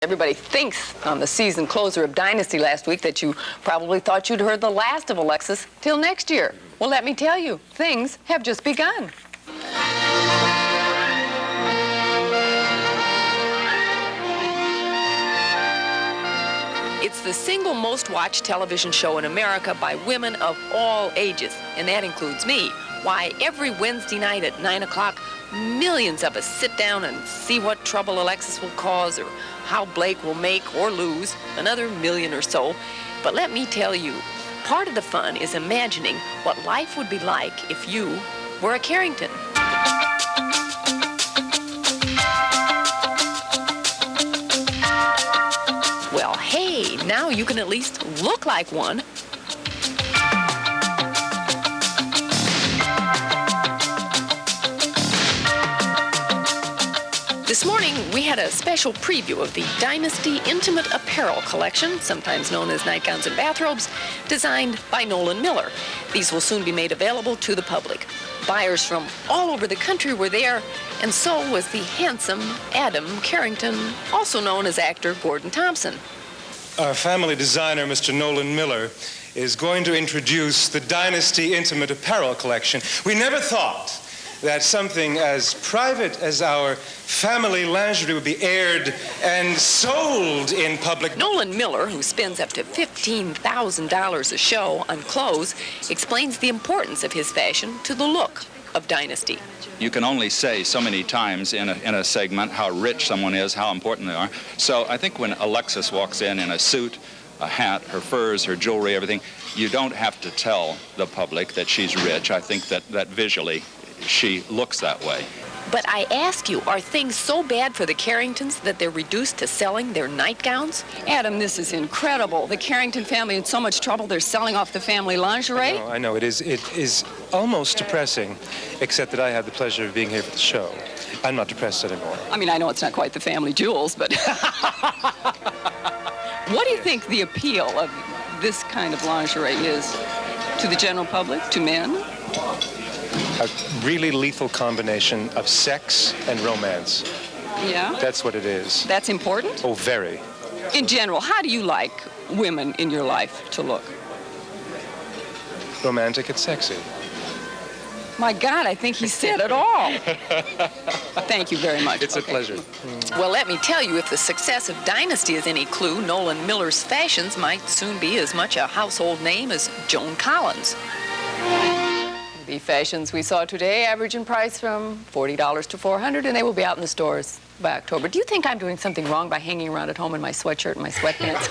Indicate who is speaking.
Speaker 1: Everybody thinks on the season closer of Dynasty last week that you probably thought you'd heard the last of Alexis till next year. Well, let me tell you, things have just begun. It's the single most watched television show in America by women of all ages, and that includes me. Why, every Wednesday night at 9 o'clock, millions of us sit down and see what trouble Alexis will cause or how Blake will make or lose another million or so. But let me tell you, part of the fun is imagining what life would be like if you were a Carrington. Well, hey, now you can at least look like one. This morning, we had a special preview of the Dynasty Intimate Apparel Collection, sometimes known as nightgowns and bathrobes, designed by Nolan Miller. These will soon be made available to the public. Buyers from all over the country were there, and so was the handsome Adam Carrington, also known as actor Gordon Thompson.
Speaker 2: Our family designer, Mr. Nolan Miller, is going to introduce the Dynasty Intimate Apparel Collection. We never thought that something as private as our family lingerie would be aired and sold in public.
Speaker 1: Nolan Miller, who spends up to $15,000 a show on clothes, explains the importance of his fashion to the look of Dynasty.
Speaker 3: You can only say so many times in a segment how rich someone is, how important they are. So I think when Alexis walks in a suit, a hat, her furs, her jewelry, everything, you don't have to tell the public that she's rich. I think that visually she looks that way.
Speaker 1: But I ask you, are things so bad for the Carringtons that they're reduced to selling their nightgowns? Adam, this is incredible. The Carrington family in so much trouble, they're selling off the family lingerie?
Speaker 2: I know. It is almost depressing, except that I have the pleasure of being here for the show. I'm not depressed anymore.
Speaker 1: I mean, I know it's not quite the family jewels, but what do you think the appeal of this kind of lingerie is to the general public, to men?
Speaker 2: A really lethal combination of sex and romance.
Speaker 1: Yeah?
Speaker 2: That's what it is.
Speaker 1: That's important?
Speaker 2: Oh, very.
Speaker 1: In general, how do you like women in your life to look?
Speaker 2: Romantic and sexy.
Speaker 1: My God, I think he said it all. Thank you very much.
Speaker 2: It's a pleasure.
Speaker 1: Well, let me tell you, if the success of Dynasty is any clue, Nolan Miller's fashions might soon be as much a household name as Joan Collins. The fashions we saw today average in price from $40 to $400, and they will be out in the stores by October. Do you think I'm doing something wrong by hanging around at home in my sweatshirt and my sweatpants?